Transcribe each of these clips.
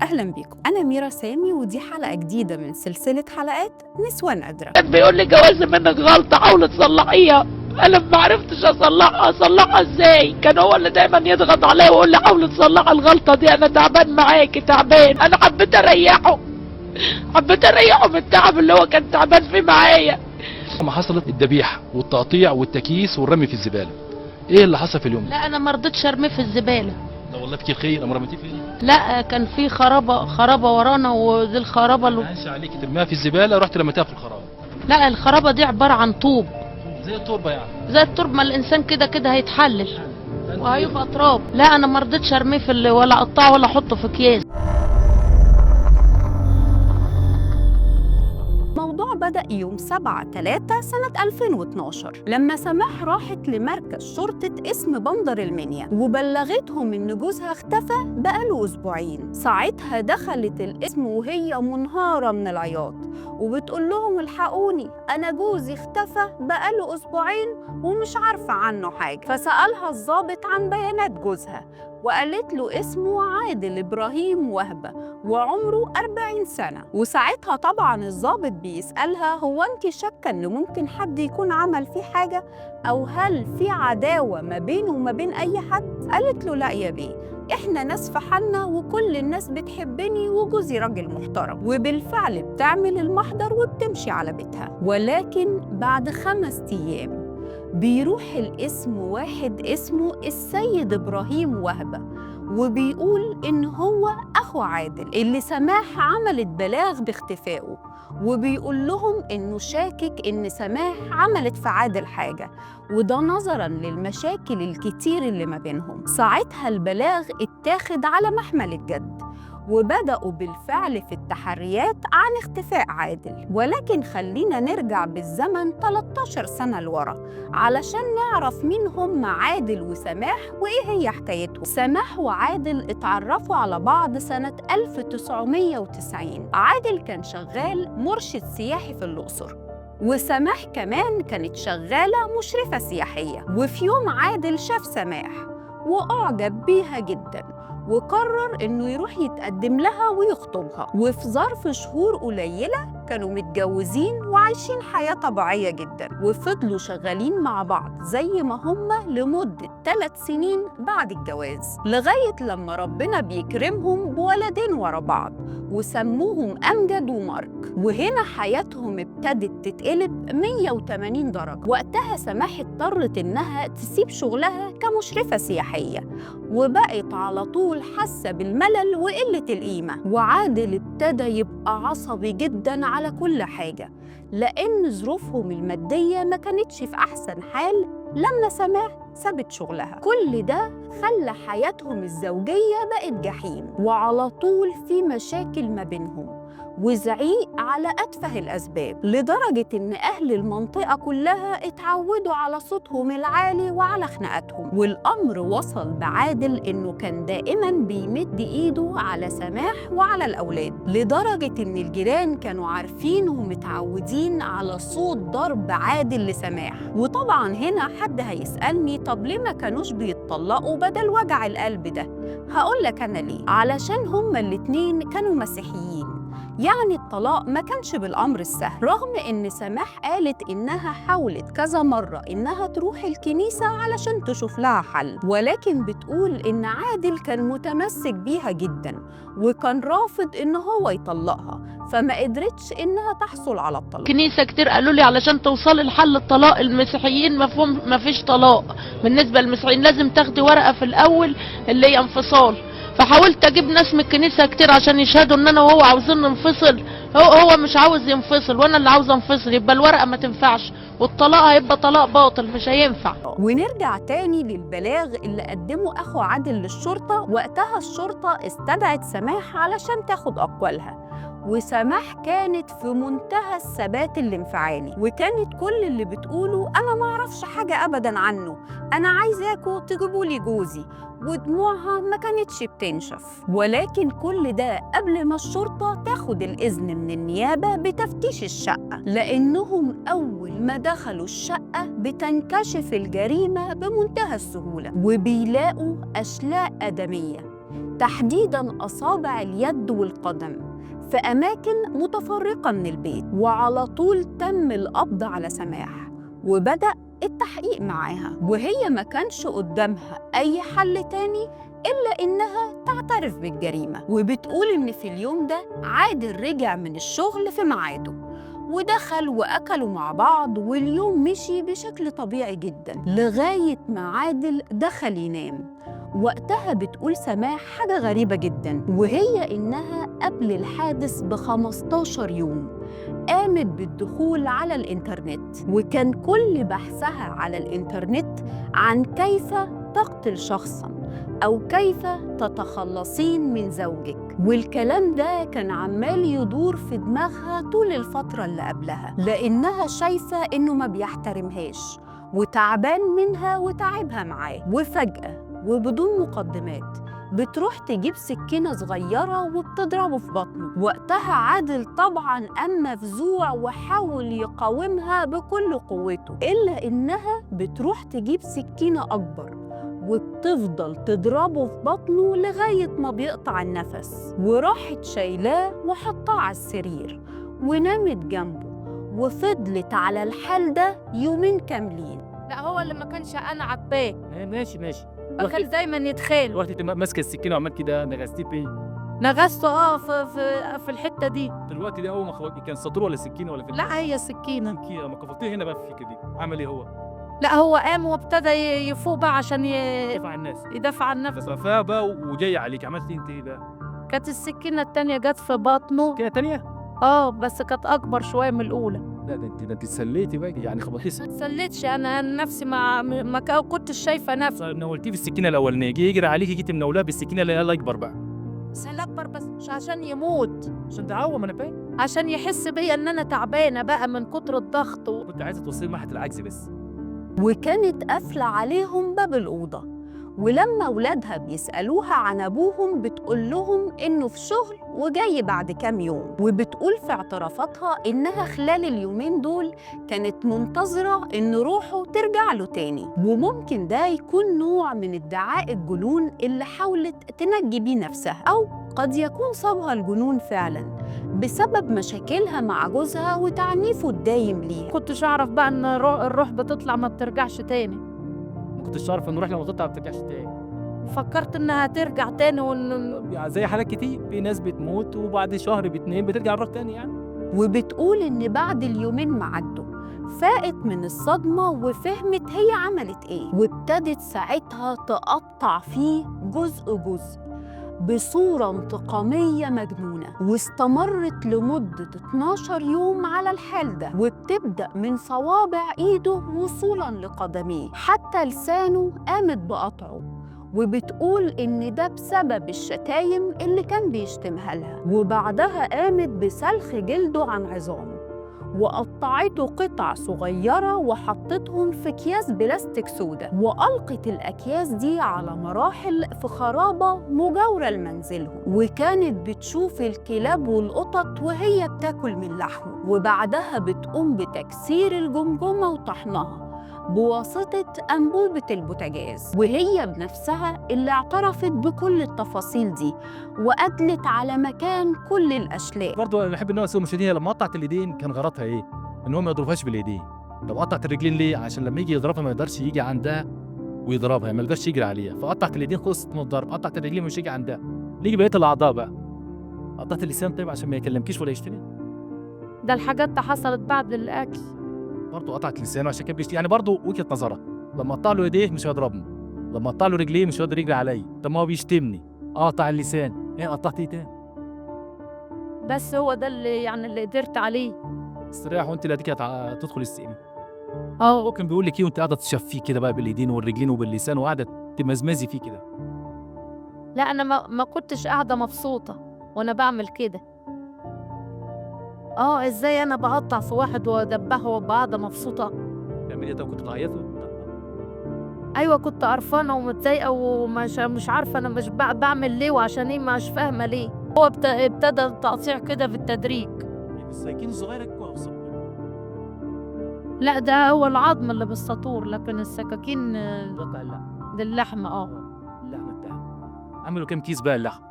أهلا بيكم. أنا ميرا سامي ودي حلقة جديدة من سلسلة حلقات نسوان قادرة. كان بيقول لي جوازي منك غلطة، حاولي تصلحيها. انا ما عرفتش اصلحها ازاي. كان هو اللي دايما يضغط عليا ويقول لي حاولي تصلحي الغلطة دي، انا تعبان معاكي تعبان. انا حبيت اريحه من التعب اللي هو كان تعبان فيه معايا. لما حصلت الذبيحه والتقطيع والتكييس والرمي في الزباله، ايه اللي حصل في اليوم ده؟ لا انا ما رضيتش ارميه في الزبالة. لا والله فيك الخير، انا رميتيه فين؟ لا كان في خرابة ورانا، ودي الخرابة عاش عليك ترميها في الزباله، رحت رميتها في الخراب. لا الخرابة دي عبارة عن طوب، زي التربه يعني. زي الترب، ما الانسان كده هيتحلل وهيبقى تراب. لا انا ما رضيتش ارميه ولا اقطعه ولا احطه في اكياس. الموضوع بدأ يوم 7/3/2012 لما سماح راحت لمركز شرطة اسم بندر المنيا وبلغتهم إن جوزها اختفى بقاله أسبوعين. ساعتها دخلت القسم وهي منهارة من العياط وبتقول لهم الحقوني، أنا جوزي اختفى بقاله أسبوعين ومش عارفة عنه حاجة. فسألها الضابط عن بيانات جوزها وقالت له اسمه عادل إبراهيم وهبة وعمره 40 سنة. وساعتها طبعا الضابط بيسألها هو أنت شاكة إن ممكن حد يكون عمل فيه حاجة أو هل في عداوة ما بينه وما بين أي حد؟ قالت له لا يا بيه، إحنا ناس في حالنا وكل الناس بتحبني وجوزي راجل محترم. وبالفعل بتعمل المحضر وبتمشي على بيتها. ولكن بعد 5 أيام بيروح الاسم واحد اسمه السيد إبراهيم وهبة وبيقول إن هو أخو عادل اللي سماح عملت بلاغ باختفائه، وبيقول لهم إنه شاكك إن سماح عملت في عادل حاجة، وده نظراً للمشاكل الكتير اللي ما بينهم. ساعتها البلاغ اتاخد على محمل الجد وبدأوا بالفعل في التحريات عن اختفاء عادل. ولكن خلينا نرجع بالزمن 13 سنة لورا علشان نعرف مين هم عادل وسماح وإيه هي حكايتهم. سماح وعادل اتعرفوا على بعض سنة 1990. عادل كان شغال مرشد سياحي في الأقصر وسماح كمان كانت شغالة مشرفة سياحية. وفي يوم عادل شاف سماح وأعجب بيها جداً وقرر إنه يروح يتقدم لها ويخطبها. وفي ظرف شهور قليلة كانوا متجوزين وعايشين حياة طبيعية جدا وفضلوا شغالين مع بعض زي ما هما لمدة 3 سنين بعد الجواز، لغاية لما ربنا بيكرمهم بولدين ورا بعض وسموهم أمجد ومارك. وهنا حياتهم ابتدت تتقلب 180 درجة. وقتها سماح اضطرت إنها تسيب شغلها كمشرفة سياحية وبقت على طول حاسة بالملل وقلة القيمة. وعادل ابتدى يبقى عصبي جداً على كل حاجة لأن ظروفهم المادية ما كانتش في أحسن حال لما سماح سابت شغلها. كل ده خلى حياتهم الزوجية بقت جحيم وعلى طول في مشاكل ما بينهم وزعيق على أتفه الأسباب، لدرجة إن أهل المنطقة كلها اتعودوا على صوتهم العالي وعلى خناقاتهم. والأمر وصل بعادل إنه كان دائماً بيمد إيده على سماح وعلى الأولاد، لدرجة إن الجيران كانوا عارفين ومتعودين على صوت ضرب عادل لسماح. وطبعاً هنا حد هيسألني طب ليه ما كانوش بيتطلقوا بدل وجع القلب ده؟ هقولك أنا ليه. علشان هما الاتنين كانوا مسيحيين، يعني الطلاق ما كانش بالأمر السهل. رغم إن سماح قالت إنها حاولت كذا مرة إنها تروح الكنيسة علشان تشوف لها حل، ولكن بتقول إن عادل كان متمسك بيها جداً وكان رافض إن هو يطلقها، فما قدرتش إنها تحصل على الطلاق. كنيسة كتير قالوا لي علشان توصلي لحل الطلاق، المسيحيين ما فيش طلاق. بالنسبة للمسيحيين لازم تاخدي ورقة في الأول اللي هي انفصال. فحاولت اجيب ناس من الكنيسه كتير عشان يشهدوا ان انا وهو عاوزين ننفصل. هو مش عاوز ينفصل وانا اللي عاوزه انفصل، يبقى الورقه ما تنفعش والطلاق هيبقى طلاق باطل مش هينفع. ونرجع تاني للبلاغ اللي قدمه أخو عادل للشرطة. وقتها الشرطة استدعت سماح علشان تاخد أقوالها، وسماح كانت في منتهى الثبات الانفعالي وكانت كل اللي بتقوله أنا ما أعرفش حاجة أبداً عنه، أنا عايزاكوا تجيبولي جوزي، ودموعها ما كانتش بتنشف. ولكن كل ده قبل ما الشرطة تاخد الإذن من النيابة بتفتيش الشقة، لأنهم أول ما دخلوا الشقة بتنكشف الجريمة بمنتهى السهولة وبيلاقوا أشلاء آدمية تحديداً أصابع اليد والقدم في أماكن متفرقة من البيت. وعلى طول تم القبض على سماح وبدأ التحقيق معاها، وهي ما كانش قدامها أي حل تاني إلا إنها تعترف بالجريمة. وبتقول إن في اليوم ده عادل رجع من الشغل في ميعاده ودخل وأكلوا مع بعض، واليوم مشي بشكل طبيعي جدا لغاية ما عادل دخل ينام. وقتها بتقول سماح حاجة غريبة جدا، وهي إنها قبل الحادث ب15 يوم قامت بالدخول على الإنترنت، وكان كل بحثها على الإنترنت عن كيف تقتل شخصاً أو كيف تتخلصين من زوجك. والكلام ده كان عمال يدور في دماغها طول الفترة اللي قبلها، لأنها شايفة إنه ما بيحترمهاش وتعبان منها وتعبها معاه. وفجأة وبدون مقدمات بتروح تجيب سكينة صغيرة وبتضربه في بطنه. وقتها عادل طبعاً قام مفزوع وحاول يقاومها بكل قوته، إلا إنها بتروح تجيب سكينة أكبر وبتفضل تضربه في بطنه لغاية ما بيقطع النفس. وراحت شايلاه وحطاه على السرير ونامت جنبه، وفضلت على الحال ده يومين كاملين. لا هو اللي ما كانش انا عباه، ماشي كان دايما يتخيل. وقت انت ماسكه السكينه وعملت كده نغزتيه فين؟ نغزته في الحته دي. دلوقتي ده اول ما خبطني كان سطور ولا سكينه ولا فين؟ لا هي سكينه. سكينه. ما كفرتيه هنا بقى في الفكره دي عمل ايه هو؟ لا هو قام وابتدى يفوق بقى عشان دفع الناس يدافع عن نفسه. بس بقى وجاي عليك عملت انت ايه بقى؟ كانت السكينه التانيه جت في بطنه. كده تانية؟ بس كانت اكبر شويه من الاولى. لا ده انت اتسليتي بقى يعني خبطتيه. ما اتسلتش انا نفسي ما كنتش شايفه نفسي. نولتيه في السكينه الاولانيه جه يجري عليكي جيتي منولاه بالسكينه اللي هي الاكبر بقى. بس الاكبر بس مش عشان يموت، عشان تعوم انا فاهم. عشان يحس بيا ان انا تعبانه بقى من كتر الضغط كنت عايزه توصلي مرحله العجز بس. وكانت قافلة عليهم باب الأوضة، ولما ولادها بيسألوها عن أبوهم بتقول لهم إنه في شغل وجاي بعد كام يوم. وبتقول في اعترافاتها إنها خلال اليومين دول كانت منتظرة إن روحه ترجع له تاني، وممكن ده يكون نوع من ادعاء الجنون اللي حاولت تنجي بيه نفسها، أو قد يكون صابها الجنون فعلاً بسبب مشاكلها مع جوزها وتعنيفه الدايم ليه. كنتش اعرف بقى ان الروح بتطلع ما بترجعش تاني. ما كنتش اعرف ان الروح لما تطلع ما بترجعش تاني. فكرت انها ترجع تاني يعني زي حالات كتير في ناس بتموت وبعد شهر باتنين بترجع الروح تاني يعني. وبتقول إن بعد اليومين ما عدوا فاقت من الصدمة وفهمت هي عملت إيه، وابتدت ساعتها تقطع فيه جزء جزء بصورة انتقامية مجنونة، واستمرت لمدة 12 يوم على الحال ده، وبتبدأ من صوابع إيده وصولاً لقدميه حتى لسانه قامت بقطعه. وبتقول إن ده بسبب الشتايم اللي كان بيشتمها لها. وبعدها قامت بسلخ جلده عن عظامه وقطعته قطع صغيرة وحطتهم في أكياس بلاستيك سودا، وألقت الأكياس دي على مراحل في خرابة مجاورة لمنزلهم، وكانت بتشوف الكلاب والقطط وهي بتاكل من لحمه. وبعدها بتقوم بتكسير الجمجمة وطحنها بواسطة أنبوبة البوتاجاز، وهي بنفسها اللي اعترفت بكل التفاصيل دي وأدلت على مكان كل الأشلاء. برضه انا بحب ان هو اسوي مشاهدين لما قطعت الايدين كان غرضها ايه؟ ان هو ما يضربهاش بالايدين. طب قطعت الرجلين ليه؟ عشان لما يجي يضربها ما يقدرش يجي عندها ويضربها، ما يقدرش يجري عليها، فقطعت الايدين خلصت من الضرب، قطعت الرجلين مش يجي عندها. نيجي بقيه الاعضاء بقى. قطعت اللسان طيب عشان ما يكلمكيش ولا يشتري. ده الحاجات دي حصلت بعد الاكل. برضه قطعت لسانه عشان كان بيشتري، يعني برضه وجهه نظرها. لما قطع له ايديه مش هيضربني، لما قطع له رجليه مش هيقدر يجري عليا. طب ما هو بيشتمني، قطع اللسان، ايه قطعت ايه تاني؟ بس هو ده اللي قدرت عليه. استريح وانت اللي اديك هتدخل السجن. هو كان بيقول لك ايه وانت قاعده تشفيه كده بقى بالايدين والرجلين وباللسان وقاعده تمزمزي فيه كده؟ لا انا ما كنتش قاعده مبسوطه وانا بعمل كده. ازاي انا بقطع في واحد وادبحه وابقى قاعده مبسوطه؟ تعملي ايه؟ طب كنت بتعيطي؟ ايوه كنت قرفانه ومتضايقه ومش عارفه انا مش بعمل ليه وعشان ايه، مش فاهمه ليه. هو ابتدى التقطيع كده بالتدريج. السكين الصغيره كويس. لا ده هو العظم اللي بالسطور، لكن السكاكين لا للحمه. اللحمه بتاعها. عملوا كام كيس بقى اللحم؟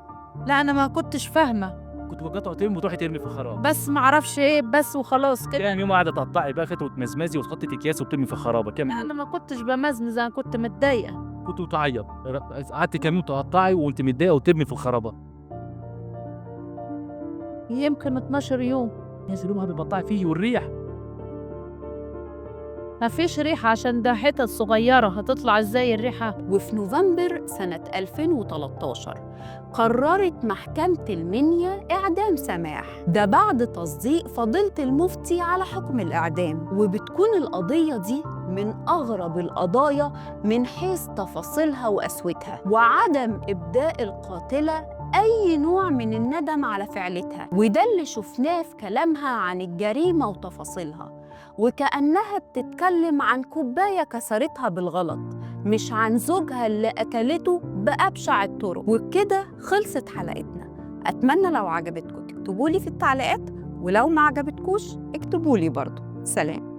لا انا ما كنتش فاهمه، كنت بقطعه ترمي وتروحي ترمي في الخراب. بس ما اعرفش ايه بس وخلاص كده. يعني يوم قاعده تقطعي بقى فات وتمزمزي وتحطي في اكياس وبترمي في الخرابه كام؟ لا انا ما كنتش بمزمز، انا كنت متضايقه. كنت بتعيط، قعدت كام يوم تقطعي وانت متضايقه وترمي في الخرابه. يمكن 12 يوم. يا يوم بتقطعي فيه والريح. ما فيش ريحه عشان ده حتت صغيره، هتطلع ازاي الريحه؟ وفي نوفمبر سنة 2013 قررت محكمة المنيا إعدام سماح، ده بعد تصديق فضيلة المفتي على حكم الإعدام. وبتكون القضية دي من أغرب القضايا من حيث تفاصيلها وقسوتها، وعدم إبداء القاتلة أي نوع من الندم على فعلتها. وده اللي شفناه في كلامها عن الجريمة وتفاصيلها، وكأنها بتتكلم عن كوباية كسرتها بالغلط، مش عن زوجها اللي أكلته بأبشع الطرق. وبكده خلصت حلقتنا. أتمنى لو عجبتكم تكتبولي في التعليقات، ولو ما عجبتكوش اكتبولي برضو. سلام.